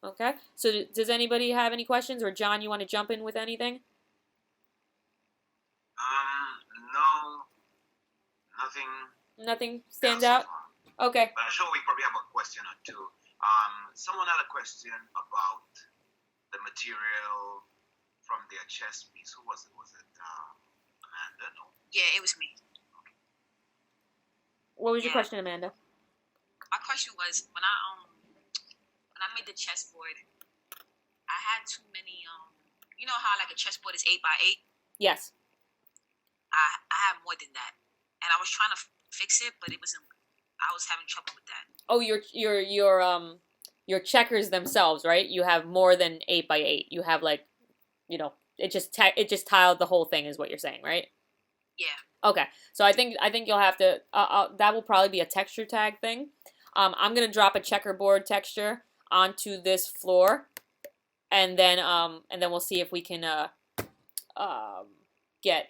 Okay, so does anybody have any questions, or John, you want to jump in with anything? No, nothing Nothing stands else so out? far. Okay. But I'm sure we probably have a question or two. Someone had a question about the material from their chess piece. Who was it? Was it Amanda? No. Yeah, it was me. What was your question, Amanda? My question was when I made the chessboard, I had too many you know how like a chessboard is 8x8? Yes. I had more than that, and I was trying to fix it, but it wasn't. I was having trouble with that. Oh, your checkers themselves, right? You have more than 8x8. You have like, you know, it just tiled the whole thing, is what you're saying, right? Yeah. Okay, so I think you'll have to. That will probably be a texture tag thing. I'm gonna drop a checkerboard texture onto this floor, and then we'll see if we can get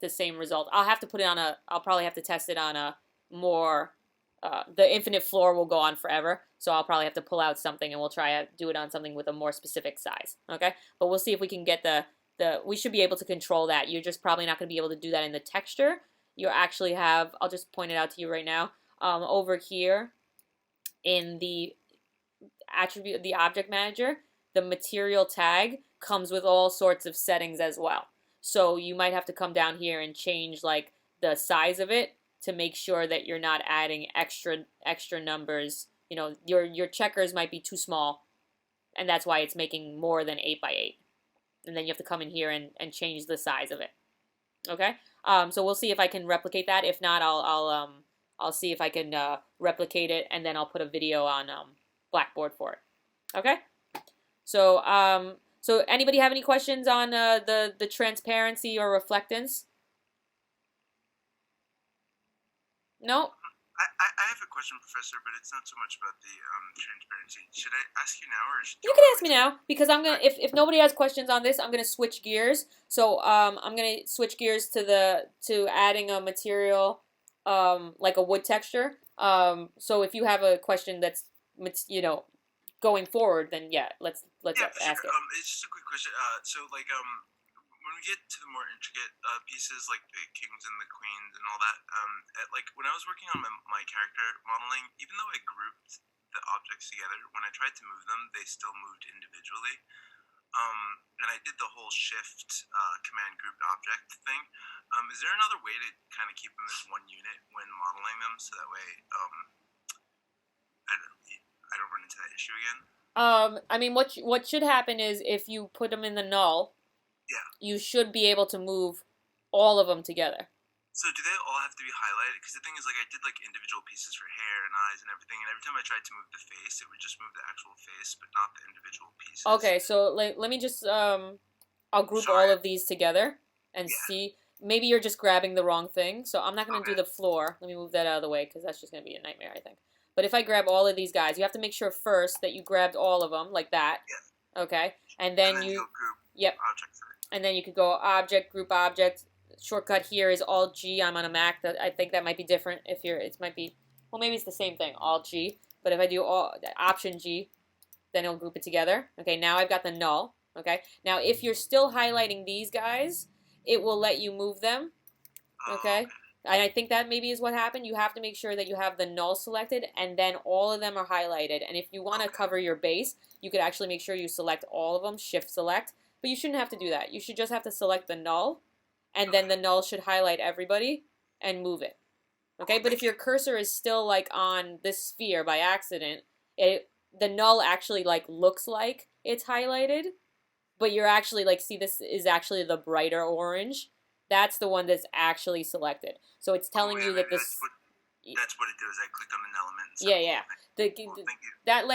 the same result. I'll have to put it on a. I'll probably have to test it on a more. The infinite floor will go on forever, so I'll probably have to pull out something, and we'll try to do it on something with a more specific size. Okay, but we'll see if we can get we should be able to control that. You're just probably not going to be able to do that in the texture. You actually have. I'll just point it out to you right now. Over here in the attribute, the object manager, the material tag comes with all sorts of settings as well. So you might have to come down here and change like the size of it to make sure that you're not adding extra numbers. You know, your checkers might be too small, and that's why it's making more than 8x8. And then you have to come in here and change the size of it. Okay. So we'll see if I can replicate that. If not, I'll see if I can replicate it, and then I'll put a video on Blackboard for it. Okay. So so anybody have any questions on the transparency or reflectance? No? I have a question, Professor, but it's not so much about the transparency. Should I ask you now, or should you can ask me now, because I'm gonna. If nobody has questions on this, I'm gonna switch gears. So I'm gonna switch gears to adding a material, like a wood texture. So if you have a question that's, you know, going forward, then yeah, let's ask it. It's just a quick question. So like when we get to the more intricate pieces, like the kings and the queens and all that, like when I was working on my character modeling, even though I grouped the objects together, when I tried to move them, they still moved individually. And I did the whole shift command grouped object thing. Is there another way to kind of keep them as one unit when modeling them, so that way I don't run into that issue again? I mean, what should happen is if you put them in the null, yeah, you should be able to move all of them together. So do they all have to be highlighted? Because the thing is, like, I did like individual pieces for hair and eyes and everything, and every time I tried to move the face, it would just move the actual face, but not the individual pieces. Okay, so let me just I'll group all of these together and see. Maybe you're just grabbing the wrong thing, so I'm not going to do the floor. Let me move that out of the way, because that's just going to be a nightmare, I think. But if I grab all of these guys, you have to make sure first that you grabbed all of them, like that. Yeah. Okay, and then you group objects. And then you could go object, group object. Shortcut here is Alt G. I'm on a Mac. I think that might be different if you're. It might be. Well, maybe it's the same thing. Alt G. But if I do Option G, then it'll group it together. Okay. Now I've got the null. Okay. Now if you're still highlighting these guys, it will let you move them. Okay. And I think that maybe is what happened. You have to make sure that you have the null selected, and then all of them are highlighted. And if you want to cover your base, you could actually make sure you select all of them. Shift select. But you shouldn't have to do that. You should just have to select the null, and then the null should highlight everybody and move it. Okay, but if your cursor is still like on this sphere by accident, the null actually like looks like it's highlighted, but you're actually like, see, this is actually the brighter orange. That's the one that's actually selected. So it's telling you that this. That's what it does. I clicked on an element. Yeah. That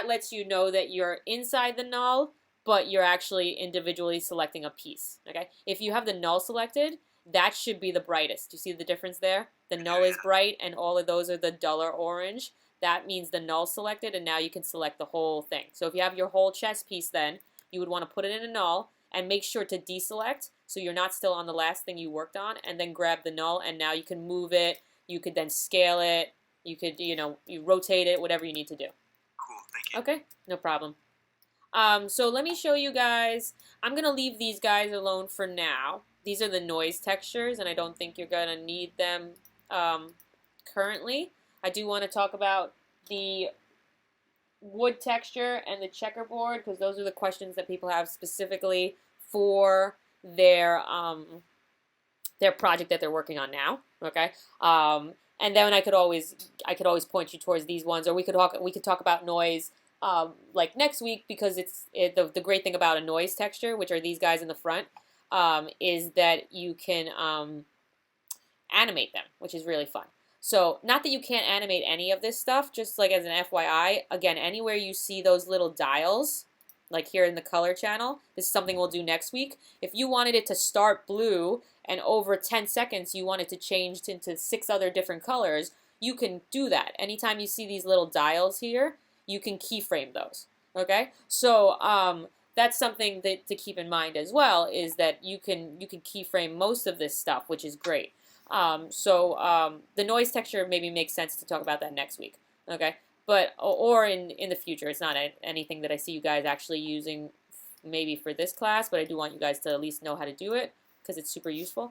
lets you know that you're inside the null, but you're actually individually selecting a piece. Okay. If you have the null selected, that should be the brightest. You see the difference there? The null is bright, and all of those are the duller orange. That means the null selected, and now you can select the whole thing. So if you have your whole chess piece, then you would want to put it in a null and make sure to deselect so you're not still on the last thing you worked on, and then grab the null, and now you can move it. You could then scale it. You could, you rotate it, whatever you need to do. Cool, thank you. Okay, no problem. So let me show you guys. I'm going to leave these guys alone for now. These are the noise textures, and I don't think you're going to need them currently. I do want to talk about the wood texture and the checkerboard because those are the questions that people have specifically for their project that they're working on now. Okay. And then I could always point you towards these ones, or we could talk about noise like next week because the great thing about a noise texture, which are these guys in the front, is that you can animate them, which is really fun. So not that you can't animate any of this stuff, just like as an FYI, again, anywhere you see those little dials, like here in the color channel, this is something we'll do next week. If you wanted it to start blue and over 10 seconds you want it to change into 6 other different colors, you can do that. Anytime you see these little dials here, you can keyframe those. Okay? So that's something to keep in mind as well, is that you can keyframe most of this stuff, which is great. The noise texture maybe makes sense to talk about that next week. Okay? But or in the future. It's not anything that I see you guys actually using maybe for this class, but I do want you guys to at least know how to do it because it's super useful.